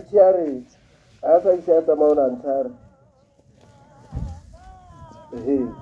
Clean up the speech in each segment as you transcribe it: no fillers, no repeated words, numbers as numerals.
Aichiari, asa isiata mauna antara. Thank you.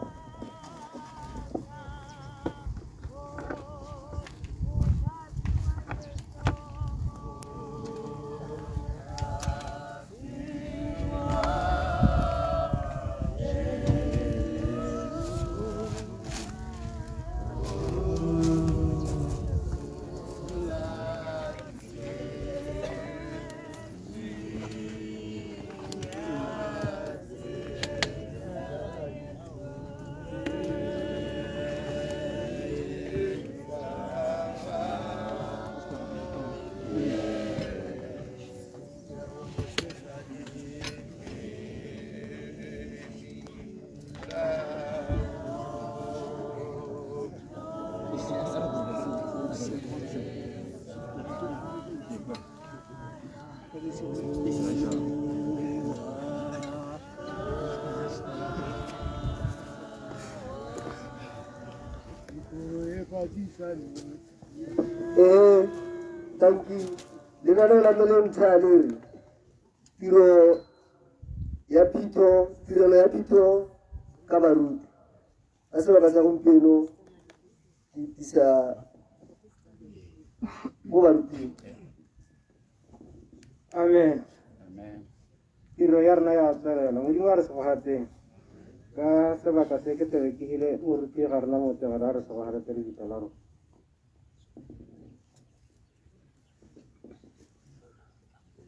Lengano la meleng thaleri. Tiro ya pito, tirelo ya pito ka baruti. Ase ba sa gompieno isa go baruti. Amen. Amen. Tiro yarna ya tsara la mo diwar so hate. Ka sebaka se ke tere ke hile o ruti garna mo te gara so hare tere di talaro.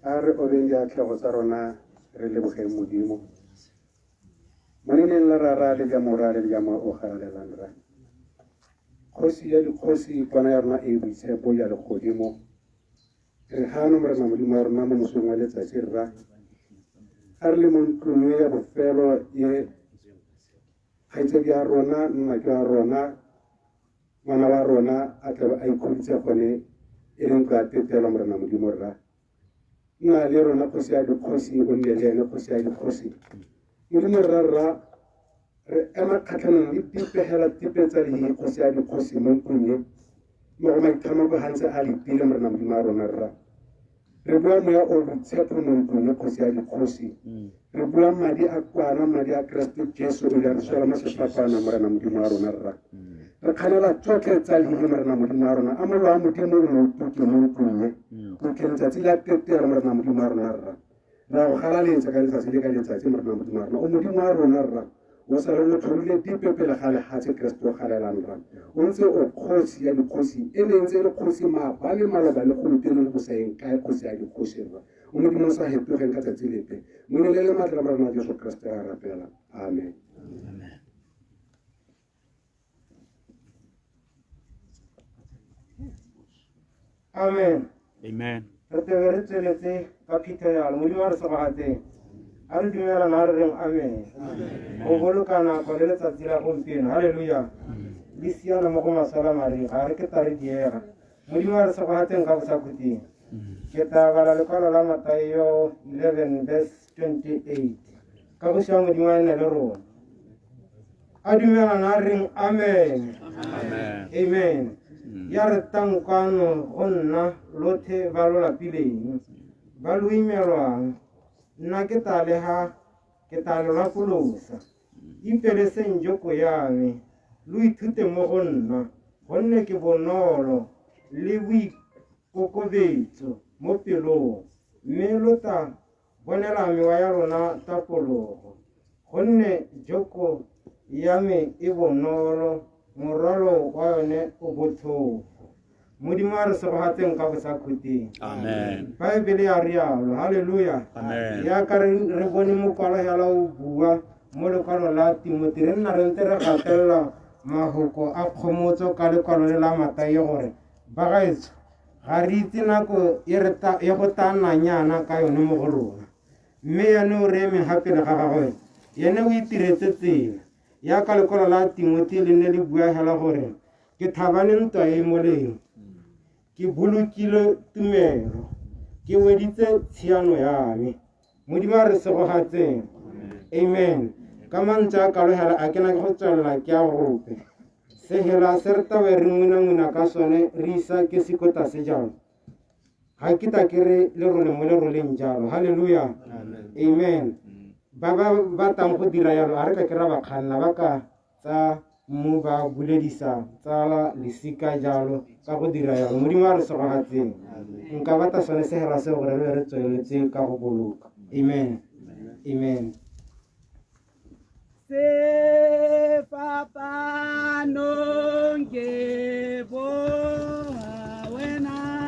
Are obenja tlhogo tsa rona re leboge modimo. Manene la rara le ja morale ja mo o garalelang ra. Khosi ya dikhosi kwana ya rona e boitshepo ya le godimo. Re hano mre na modimo ya rona mo mosong wa letsatsi rra. A re le mo ntlong ya bofelo ye kgaitsedi ya rona nna ke ya rona ngwana wa rona a tla a ikhuditse gone e leng ka tetelo mre na modimo rra. Nna le rona khosi ya dikhosi o nne le ene khosi ya dikhosi modimo rra re ema kgatlhanong le tipegela tipetsa le khosi ya dikhosi mo ntlong ye mo go maitlhomo go hantse a letile mre na modimo ya rona rra. Re bua moya o botshepo mo ntlong ya khosi ya dikhosi. Re bua madi a kwana madi a Kristo Jesu o ya re swela mo sefapana mre na modimo ya rona rra. Re kganela tsotlhe tsa lehe mre na modimo ya rona a mollo wa modimo o mo tuke mo ntlong ye go tleng tsatsi la tetelo mre na modimo ya rona rra. Ra go galaletsa ka letsatsi le ka letsatsi mre na modimo ya rona o modimo ya rona rra. O sa re tlhorile dipe pele ga lehatshe Kristo galelang rra. O ntse o khosi ya dikhosi e ne ntse le khosi ba le maloba le gompieno le go saeng ka khosi ya dikhosi rra. O modimo sa hetogeng ka tsatsi lepe mo ne le matla mre na Jesu Kristo ya rapela. Amen. Amen. Amen. Re re tsweletse ka phito ya modimo re sebagate a re dumela na re reng amen. Go boloka nako le letsatsi la gompieno. Haleluya. Le siana mo go masala mari ga re ke tare diega modimo re sebagateng ka bosakhuting. Ke tabala lekwalo la Matayo 11:28 ka go sia modimo ene le rona a dumela na re reng amen. Amen. Ya re tankano go nna lothe ba lo lapileng ba lo imelwang nna ke taleha ke talo la folosa impele seng joko ya me lo ithute mo go nna gonne ke bonolo le boikokobetso mo pelong mme lo ta bonela mewa ya rona tapologo gonne joko ya me e bonolo moralo wa yone o botlhofo. Modimo a re sebagateng ka bosakhuting. Amen. Baebele ya rialo. Haleluya. Amen. Ya ka re bone mokwalo hela o bua mo lekwalo la Timoti re nna re ntse re gatelela mahoko a kgomotso ka lekwalo le la Matayo gore bagaetso ga re itse nako e go tananyana ka yone mo go rona mme yane o re eme gape le ga gagwe yene o itiretse tsela ya ka lekwalo la Timoti le ne le bua hela gore ke thabane ntwa e moleng ke bolokile tumelo ke weditse tshiano ya me. Modimo a re segogatseng. Amen. Ka mantša ka lohela a kena ke go tswelela ke a gope sehela se re tabe re ngwina ka sone re isa ke sekota se jalo ga ke ta kere le role mo le roleng jalo haleluya amen ba tang go dira yalo a re ka kera ba kganna ba ka tsa mmu ba buledisa tsala lesika jalo ka go dira yalo modimo a re segagatseng nka bata sone segela se gore re re tsweletse ka go boloka amen amen se papanong ke bo wena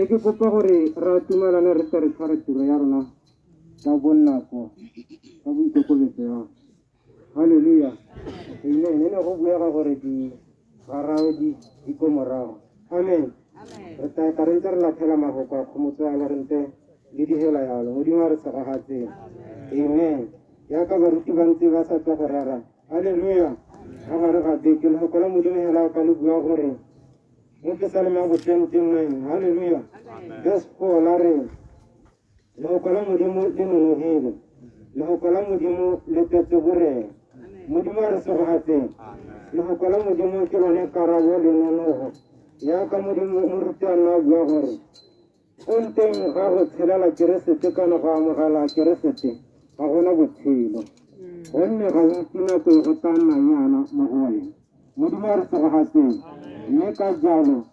ne ke kopa gore ra tumelana re tle re tshware tiro ya rona ka bonnako ka boikokobetso haleluya amen ne go buega gore di garao di ko morago amen re tla ka re ntse re latlhela mafoko a kgomotso a re nte le di hela yalo modimo re segagatseng amen ya ka baruti ba ntse ba sa tla go rara haleluya ga gare ga teke le go la modimo hela ka le bua gore Muke salama go 10:9 hallelujah verse 4 la re le go kala modimo le no hele le go kala modimo le tete gore modimo re se go hatse le go kala modimo ke lone karabo le nono ya ka modimo mo rutana bua gore o nteng ga go tshelela keresete kana go amogela keresete ga gona botshelo Onne ga utina ko go tana nyana mo go wena. Modimo re se go hatse. Mme ka jalo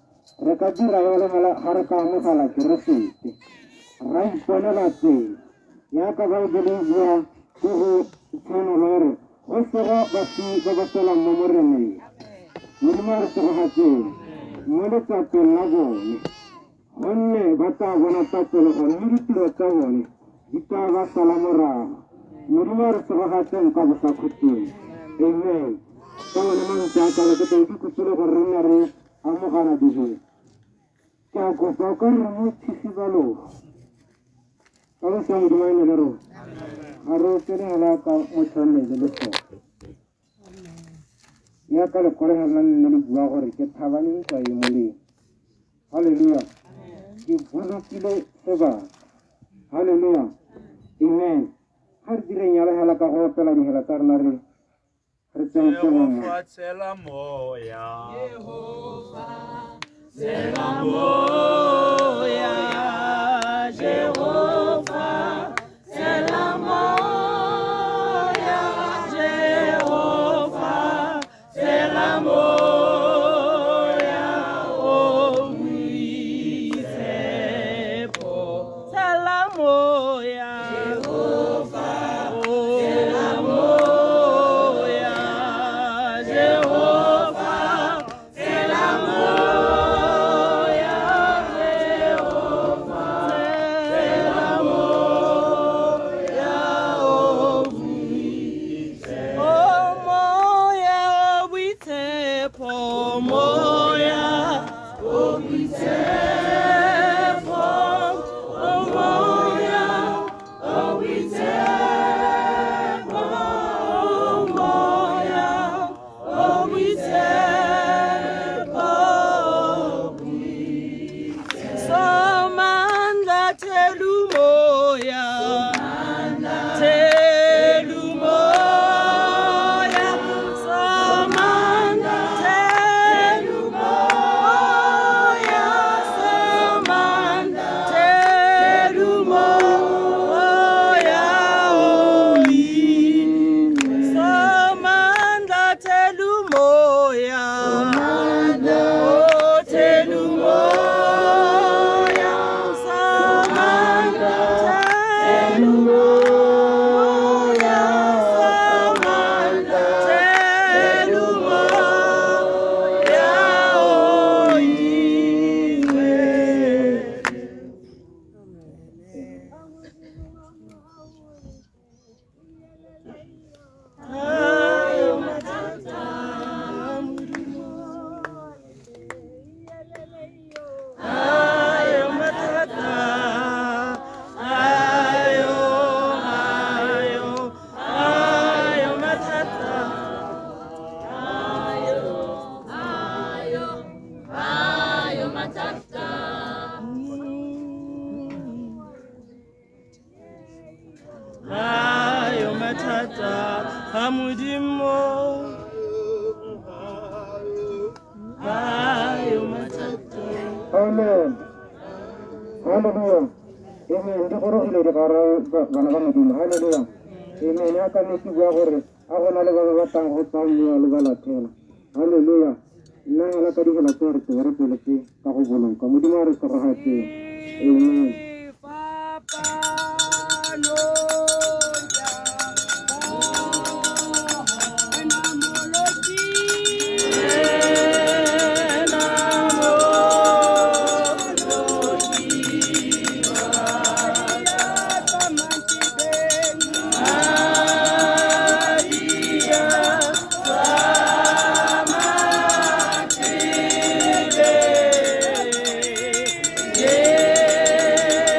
re ka dira yona gare ka mogala keresete. Ra iponela teng. Ya ka ba believing go go tseno lore. O se go ba se ba tsela mo morene. Modimo re se go hatse. Mo le tsapeng la bone. Onne ba tla bona tatolo go le ditiro tsa bone. Di tla ba sala morago. Modimo re se go hatse ka bosa khuteng. Amen. Kalau memang jaka kita itu kusulah karena re amogana dijo. Kya ko pakar mu tisi balo. Kalau sang dimai ne ro. Aro tere ala ka mochane de leso. Ya kala kore halan ne buwa gore ke thabani kai muli. Hallelujah. Ki bulu kile seba. Hallelujah. Amen. Har dire nyala hala ka ho tela ni hala karna re. Jehovah tela moya. Jehovah tela moya. Jehovah tela moya. Jehovah tela moya. Oh we sepo tela moya. Jehovah tela moya. Amen. Hallelujah. Amen. Di koro ile de kara banagan di hallelujah. Amen. Ya kan isi gua kore. Aku nale gua batang hutang ni alu gala tena. Hallelujah. Na ala kadi gala tor tu baru pelati kaku bolong. Kamu di mari kerahati. Amen. Yeah.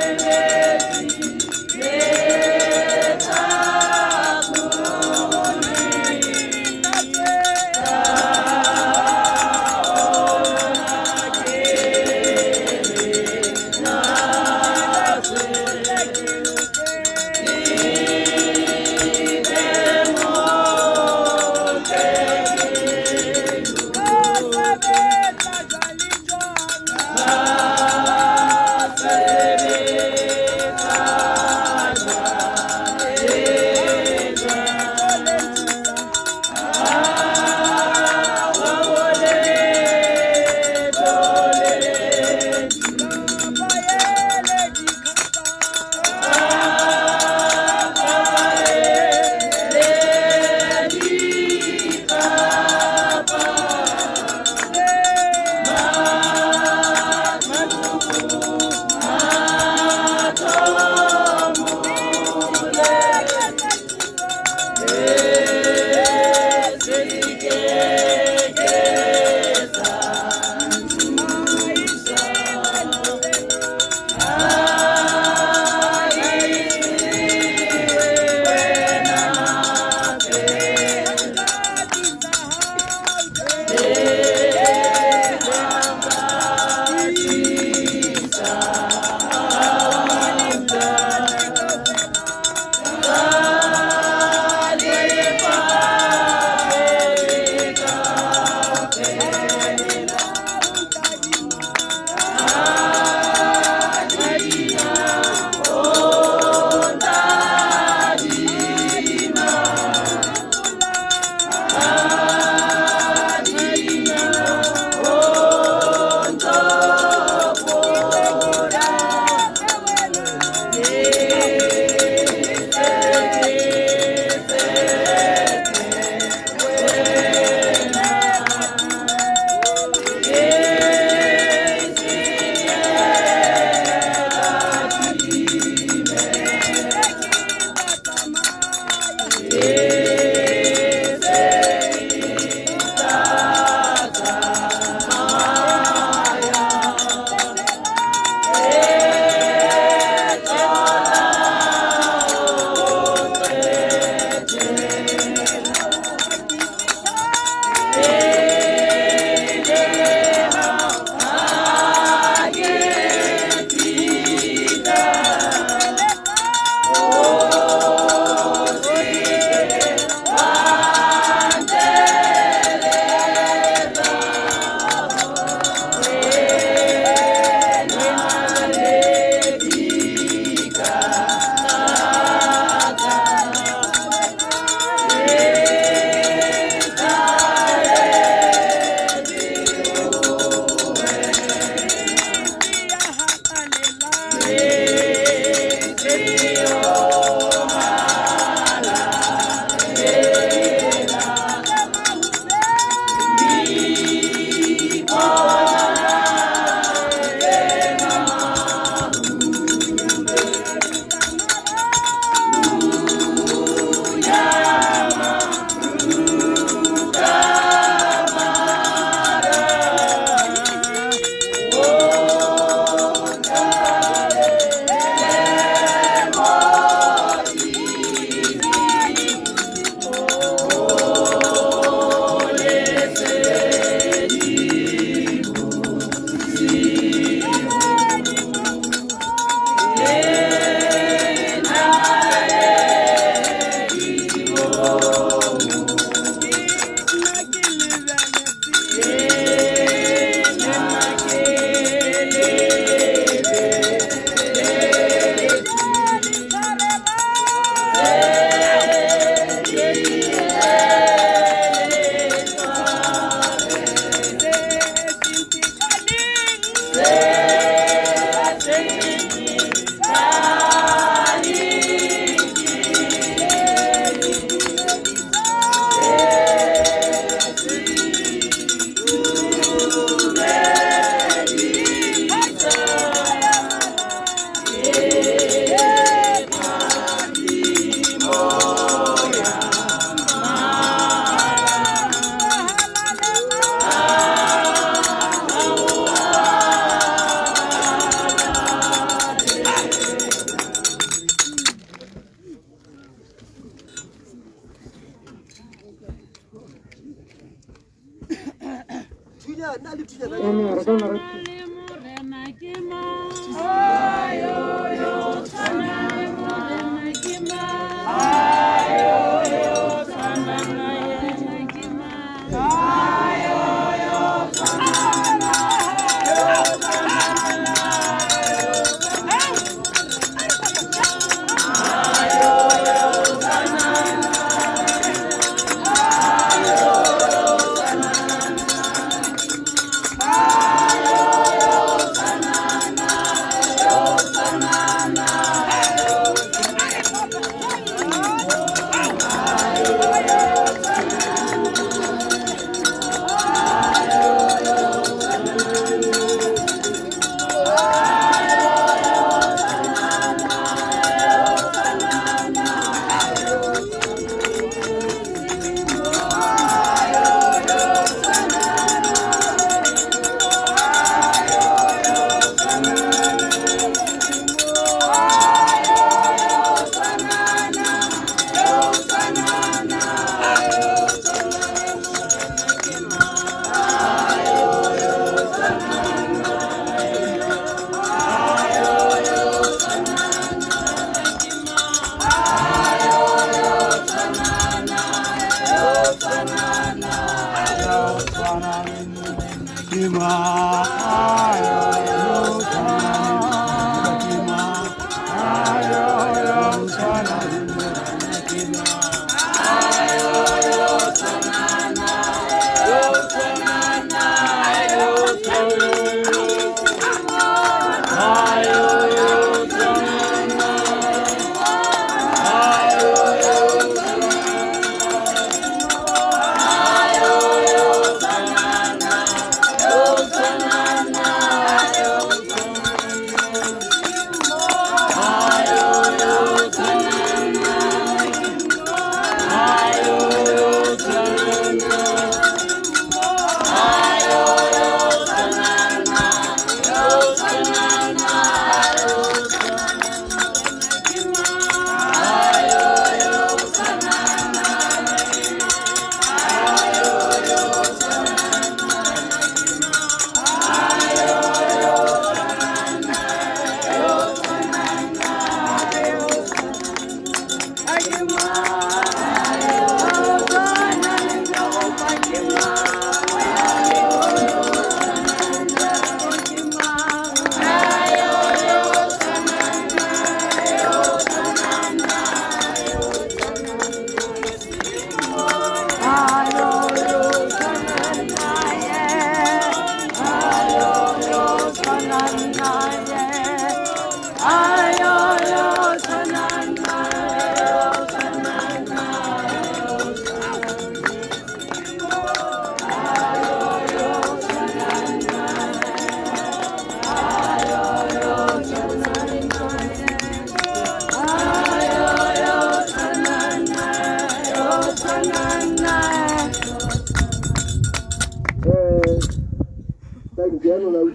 Ayo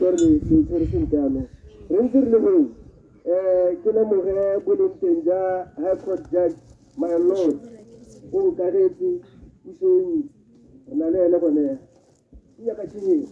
gore le tshwere sentle ano re ntse re le go ke lemoge bolenteng ja high court judge my lord o karetse puseng re na le ene gone ya ka tshengeng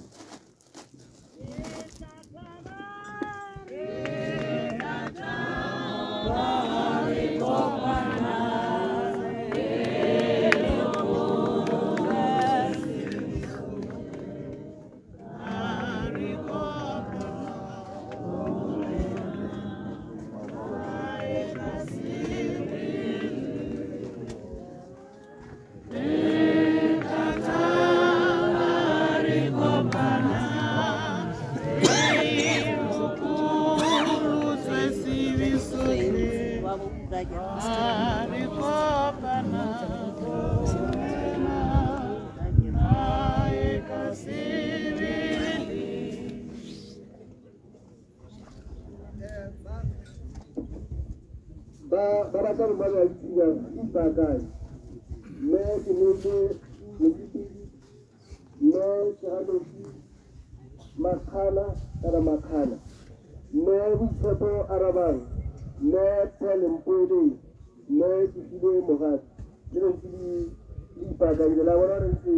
Barakan mana yang ibadah, mereka menjadi mereka makana ada makana, mereka foto Arabang, mereka lempudi, mereka hidup muhat, jadi ibadah di dalam orang itu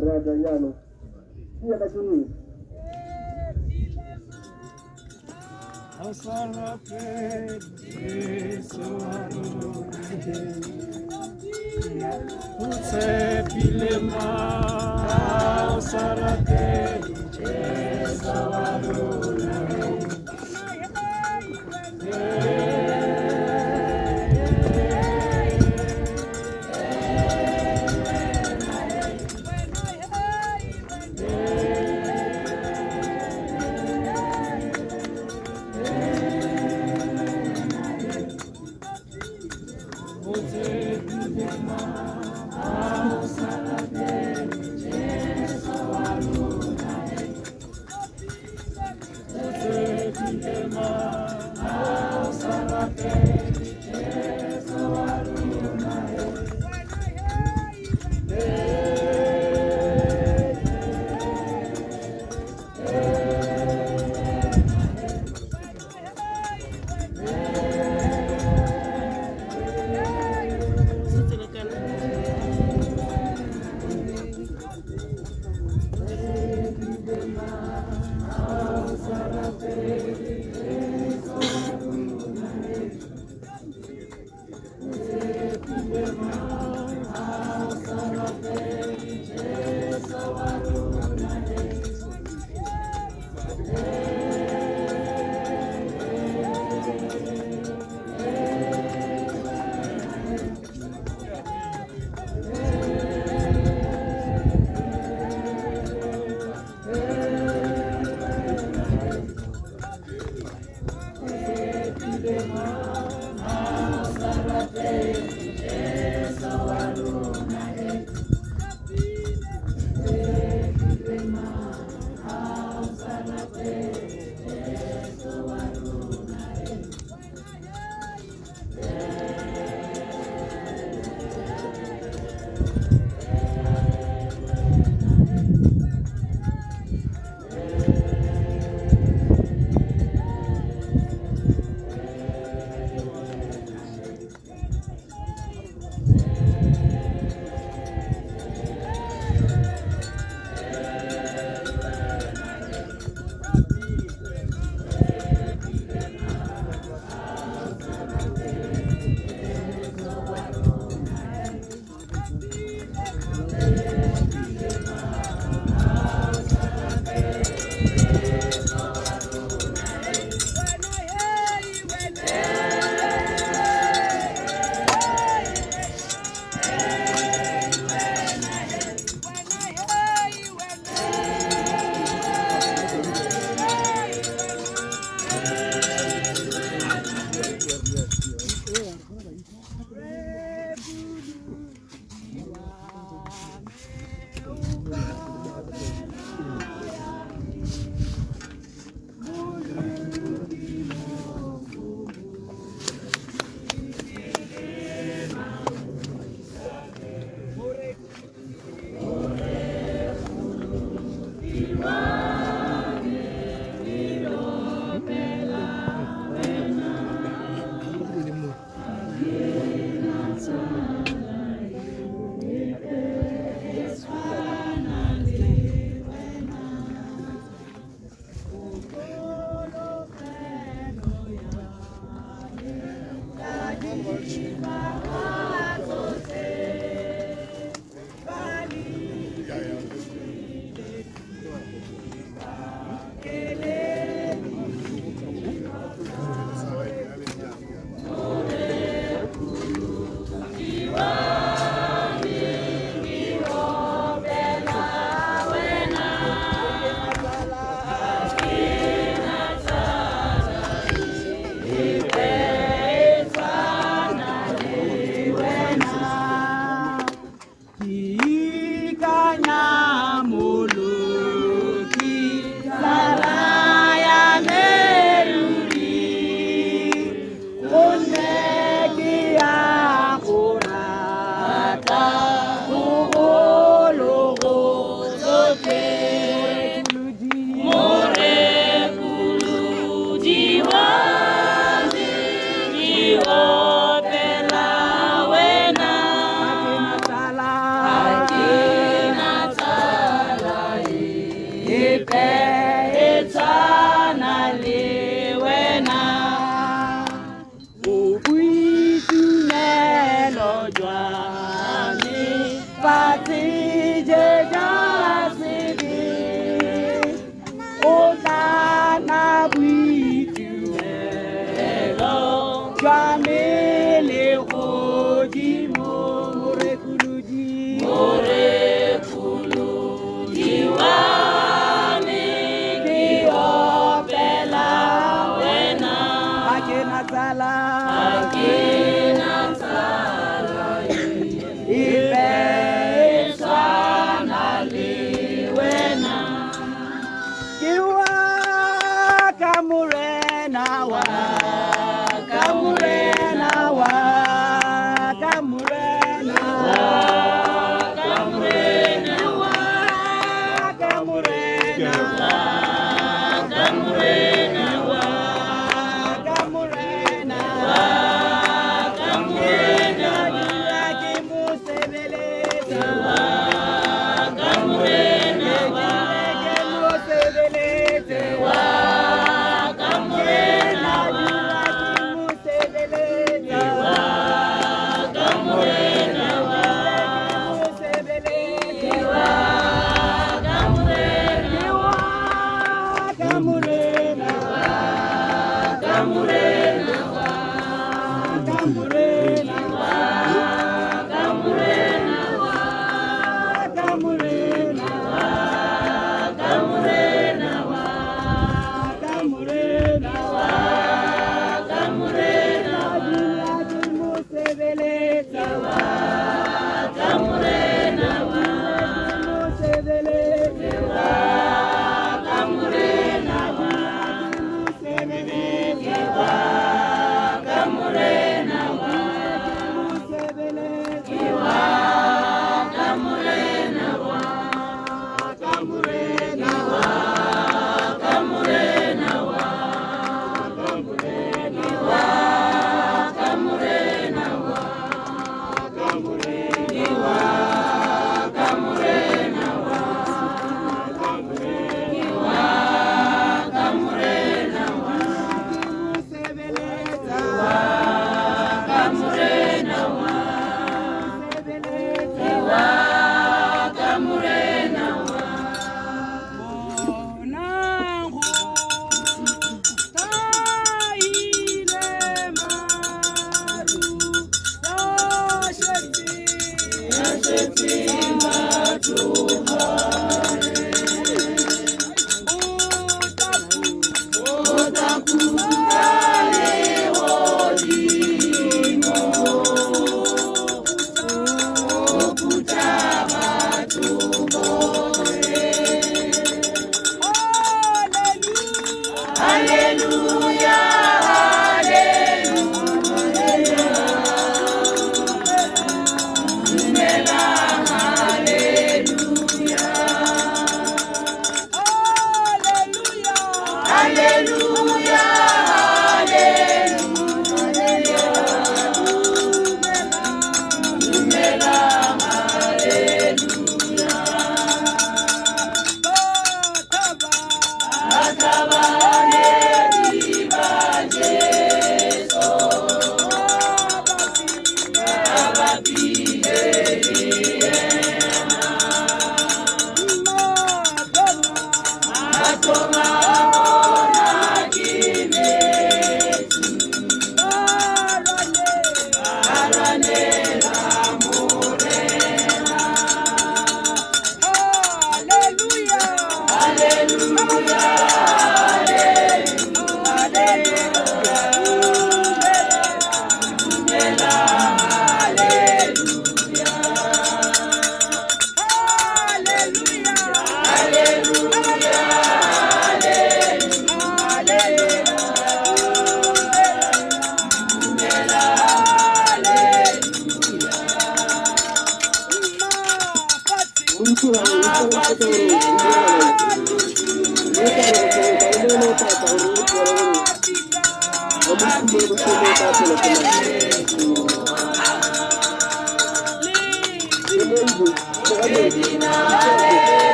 radanya no, dia kata ini.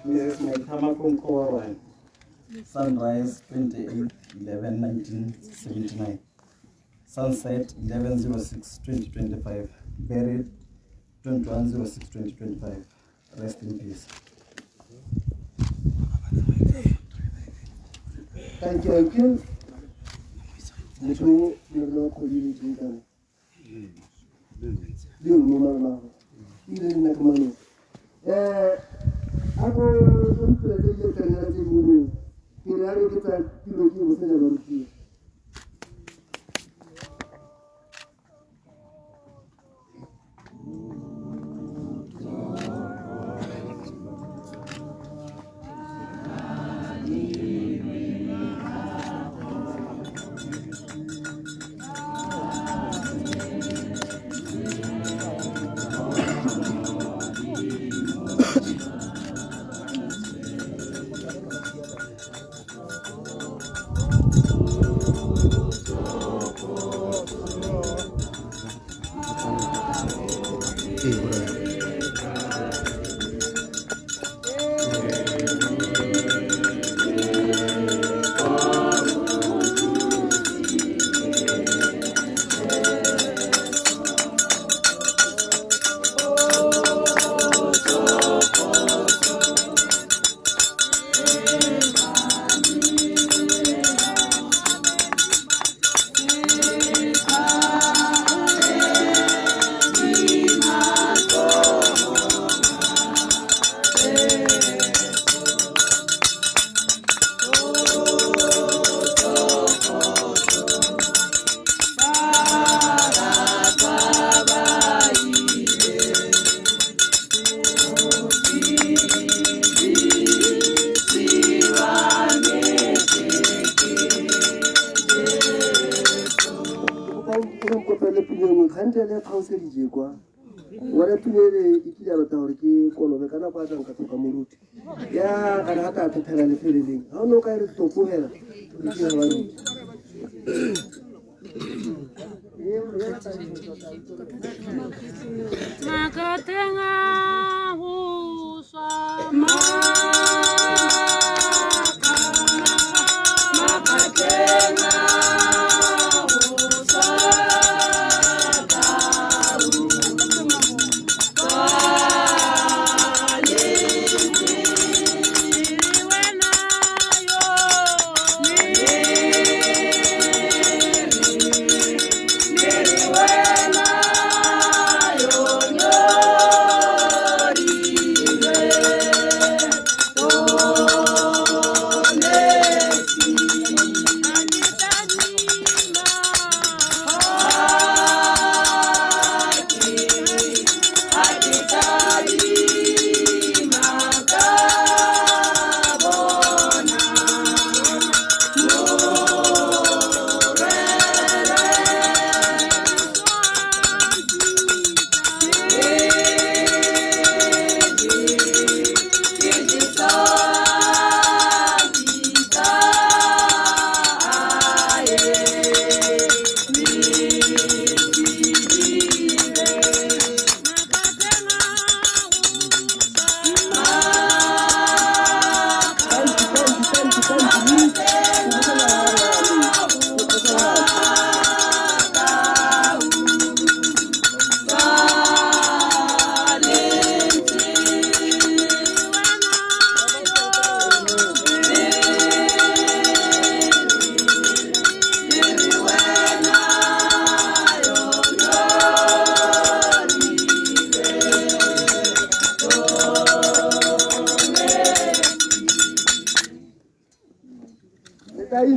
Mrs. Maitama Sunrise 28/11/1979. Sunset 11/06/2025. Buried 21/06/2025. Rest in peace. Thank you. Little no community. You know, even like money. Ako tunapeleka kanyaji Mungu. Kirari kita kilo usenya baruki. o kopele pineng kgantele phause dije kwa wala pinele ikile ya batla gore ke kolobe kana kwa tla nka tsoka moruti ya kana ga ta thela le feleleng ha o no ka re topogela re ke ba ruti Makatenga huswa makatenga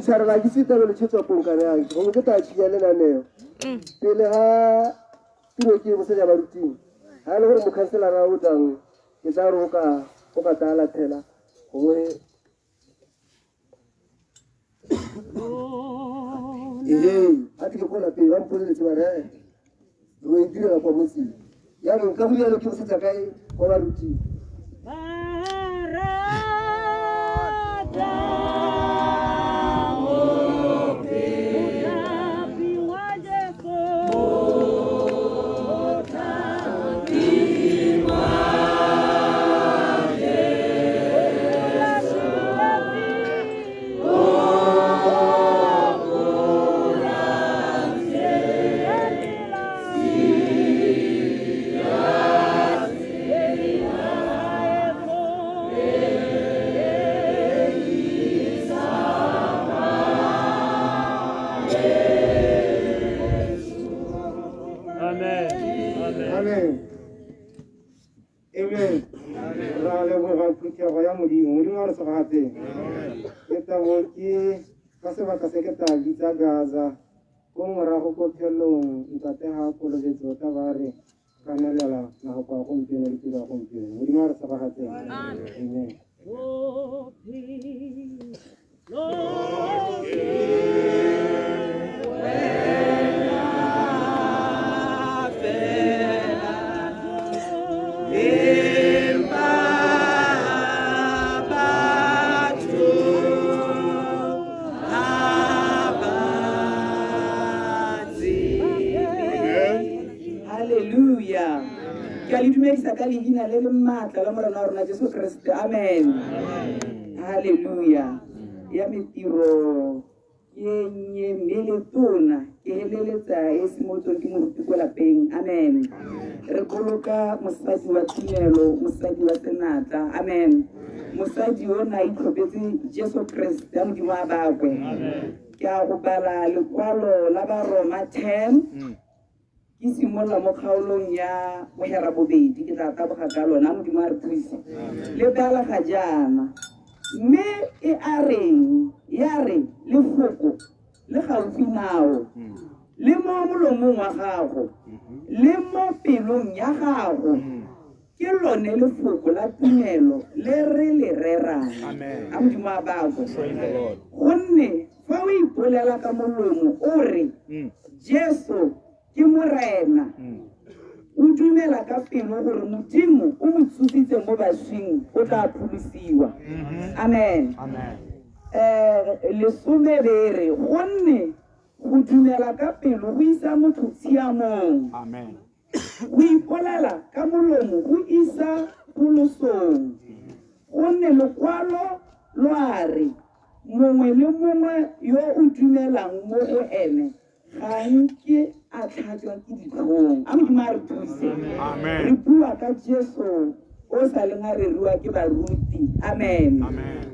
Sarva kisita lo checho ponkare ai go ke ta tshia le naneo pele ha tiro ke mo se ja baruti ha le gore mo khansela ra o tang ke tsa roka o ka tala thela gongwe a ke go la pe ba mpole le tsara go e dira kwa motsi ya re ka buya le ke se tsa kae go baruti Gaza kung maraho ko kelong itate ha ko le jota bare kanala na ko ko mpino le tira ko mpino muri mara sabahate amen Kalidina le matla la morena rona Jesu Kriste amen haleluya ya mitiro yenye meletona ke heleletsa esimotso ke moruti kwa lapeng amen re koloka mosadi wa tumelo mosadi wa senatla amen mosadi o na itlhopetse Jesu Kriste modimo wa bakwe ke a go bala lekwalo la Baroma 10 Isimola mo kgaolong ya bohera bobedi ke tla taboga ka lona modimo a re thusa le bala ga jana mme e areng ya re le foko le gaufi nao le mo molomong wa gago le mo pelong ya gago ke lone lefoko la tumelo le re le rerang a modimo a bako gonne fa o ipolela ka molomo o re Jesu ke morena o dumela ka pelo gore Modimo o mo tshositse mo bašweng o tla pholosiwa amen lesome bere gonne go dumela ka pelo go isa motho tshiamong go ipolela ka molomo go isa pholosong gonne lekwalo lo a re mongwe le mongwe yo o dumelang mo go ene ga nke a tlhatswa ke ditlhong a Modimo a re thuse re bua ka Jesu o sa leng a reriwa ke baruti amen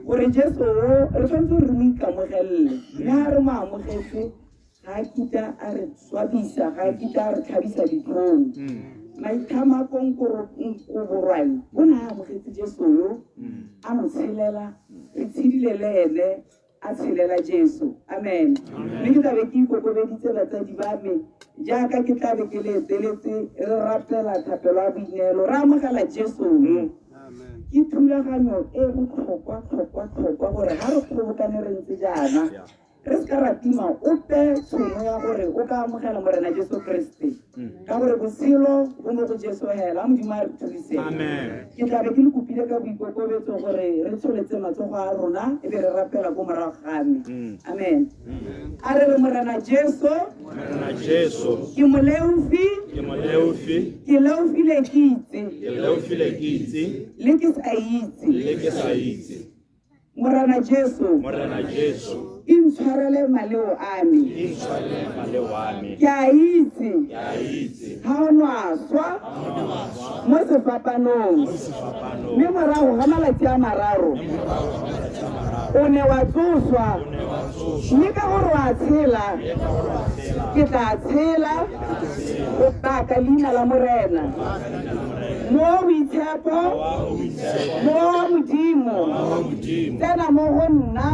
gore Jesu o re tshwanetse re mo ikamogelele mme a re mo amogetse ga kita a re swabisa ga kita a re tlhabisa ditlhong maithamakong borwai o ne a amogetse Jesu yo a mo tshelela re tshedile le ene a tshelela Jesu amen mme ke tlabe ke ikokobeditse batsadi ba me jaaka ke tlabe ke le eteletse re rapela thapelo ya boineelo re amogela Jesu yo ke thulaganyo e botlhokwa gore ga re kgobokane re ntse jaana re se ka ratima ope tšhono ya gore o ka amogela morena Jesu Kriste ka gore botshelo bo mo go Jesu hela a Modimo a re thuse ke tlabe ke le kopile ka boikokobetso gore re tsholetse matsogo a rona e be re rapela ko morago ga me amen a re re morena Jesu ke moleofi ke leofile ke itse le ke sa itse morena Jesu intshwarele maleo a me ke a itse ga o nwaswa mo sefapanong mme morago ga malatsi a mararo o ne wa tsoswa mme ka gore wa tshela ke tla tshela go baka leina la morena mo boitshepo mo Modimo tsena mo go nna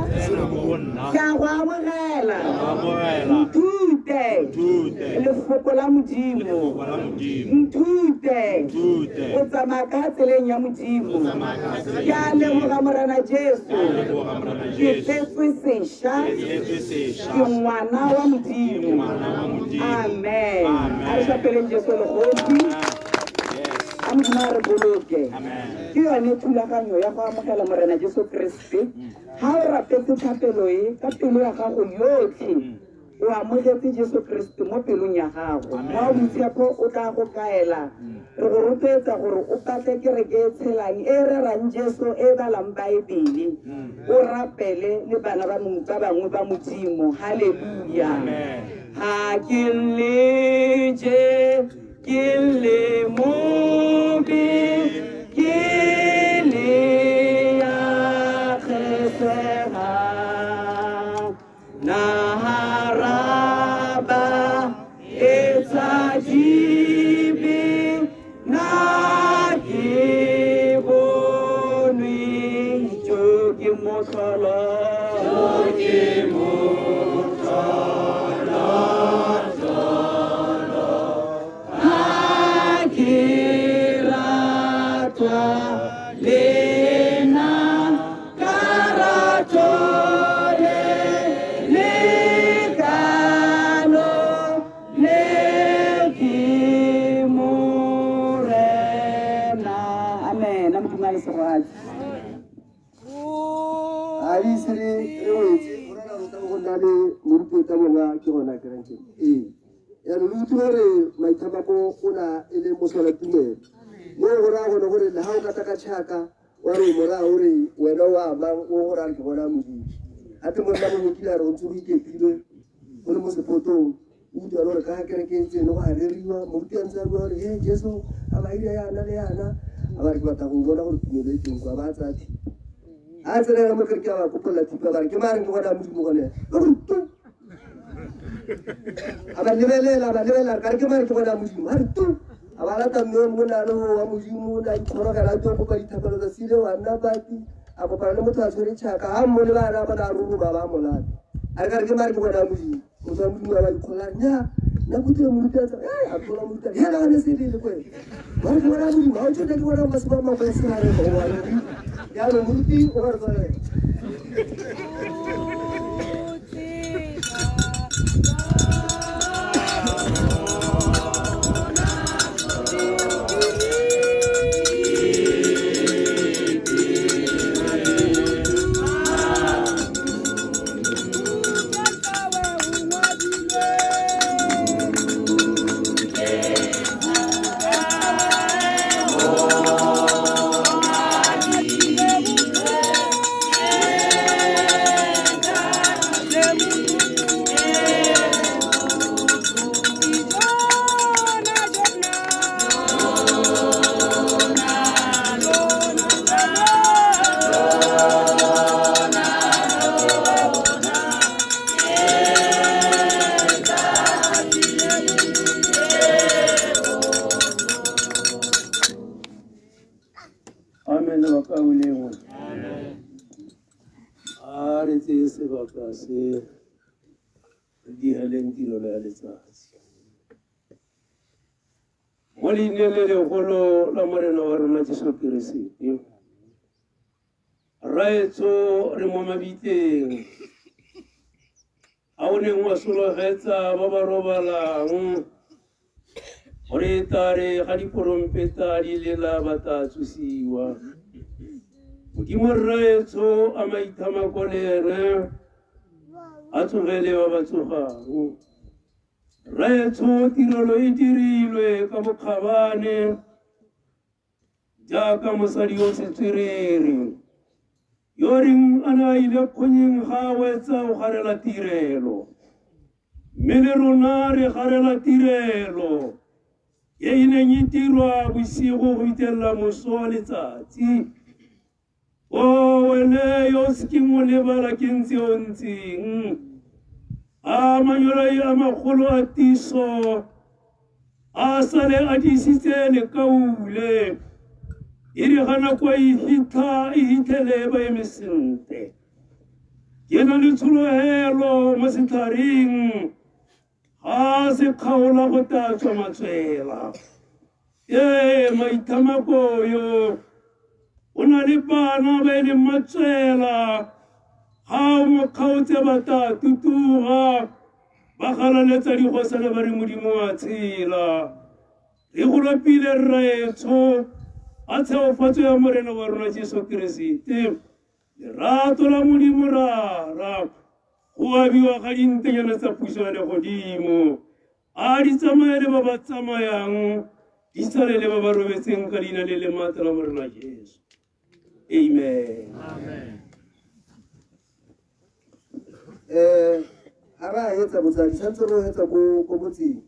ke a go amogela nthute lefoko la Modimo nthute o tsamaya ka tseleng ya Modimo ke a leboga morena Jesu ke tsetswe sešwa ke ngwana wa Modimo amen a re šapeleng Jesu legosi a Modimo a re boloke ke yone thulaganyo ya go amogela morena Jesu Kriste ga o rapetse thapelo e ka pelo ya gago yotlhe o amogetse Jesu Kriste mo pelong ya gago mo boitshepo o tla go kaela re go rotloetsa gore o patle kereke e tshelang e rerang Jesu e balang baebele o rapele le bana ba bangwe ba Modimo halleluja ha ke le mobe ke le ya kgesega na haraba etsa jibe na ke bonwe jo ke motlholo ya lo re maitamako ona ele mosola tumelo mo gora go gore le ha o ka taka tshaka wa re mora gore wena wa ba o gora ke bona Modimo a te mo nna mo kila re o tsuri ke pile mo mo se poto o di alore ka kere ke ntse no ga reriwa mo di antsa go re he Jesu a ba ile ya na le yana a ba re ba ta go bona gore tumelo e teng kwa ba tsa ti a tsere mo kere ke ba kopola tipa ba ke mare ke bona Modimo gone aba lebelela ka re ke mare ke bona Modimo ha re tu aba la ta mme mo na lo wa Modimo la ikgora ka la tlo go ka dithapelo tsa sile wa nna bati a go para le motho a tshwere tshaka ha mo le bana ba da ruru ba molate a re ka re ke mare ke bona Modimo mo tsa Modimo ba ikgola nya na botse mo rutsa a tlola mo rutsa ya na se le kwe ba re bona Modimo ha o tshwere ke bona maseba ma ba se ha re go wa ya no muti o re tsare se di haleng tiro le letsatsi mo le ne le golo la morena wa rona Jesu Kriste raetso re mo mabiteng a o neng wa sologetsa ba ba robalang gore tare ga diporompeta di lela ba tla tsusiwa modimo raetso a maithamako le ene a tsogele ba ba tsogang raetso tirelo e dirilwe ka bokgabane jaaka mosadi yo setswerere yo reng a na ile kgonyeng ga wetsa o garela tirelo mme le rona re garela tirelo ye e neng e dirwa bosigo go itelela moso letsatsi o wene yo se ke mo lebala ke ntse o ntseng a manyolo a magolo a tiso a sale a disitse le kaule e re gana kwa e hitlhele ba eme sentle ke na le tshologelo mo setharing ga se kgaola go tatswa matswela maitamako yo o na le bana ba e leng matswela ga o mo kgaotse ba tla tutuga ba galaletsa digosana ba re modimo wa tshela re go lapile raetso a tsheofatso ya morena wa rona Jesu Kriste lerato la modimo rara go abiwa ga dintenyana tsa puso ya legodimo a di tsamaye le ba ba tsamayang di sale le ba ba robetseng ka leina le lematla la morena Jesu. Amen. Ara etsa botsadi santse ro etsa go botsing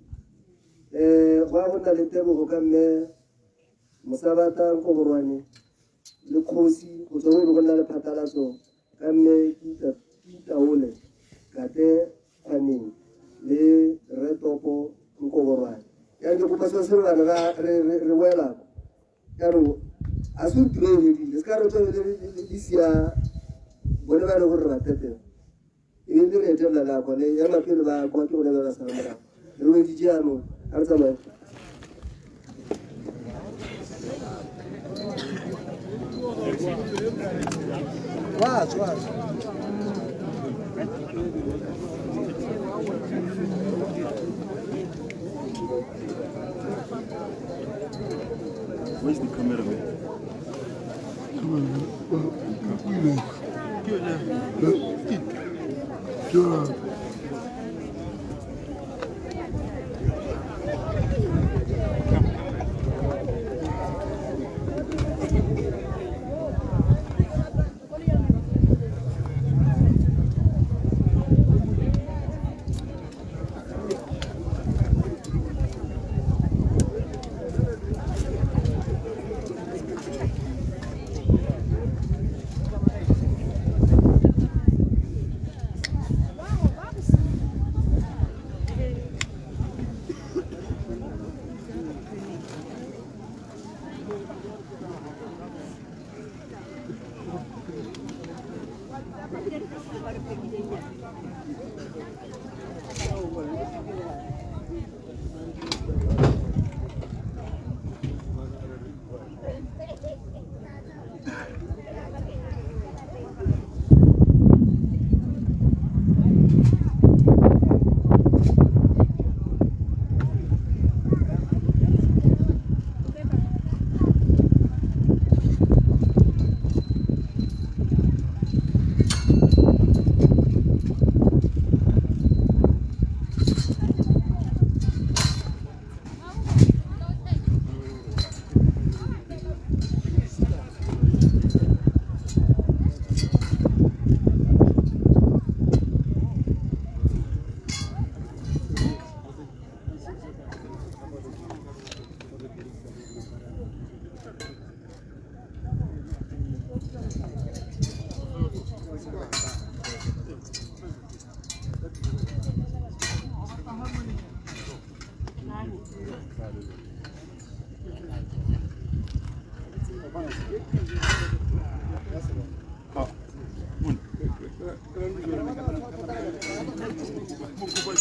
go a gona le tebogo ka mme mosabata go borwane le khosi go tswa go nna le phatlalatso ka mme itaole ka te kwaneng le retopo go borwane ya ke go pasa se bana re wela ya ro a se tlele di ska re tswe di sia bona ba le go re ba tete e le re tela la go le ya mapelo ba go ke go le ba sa mara re di jano a re tsamaye Watch. Where's the cameraman? Mungu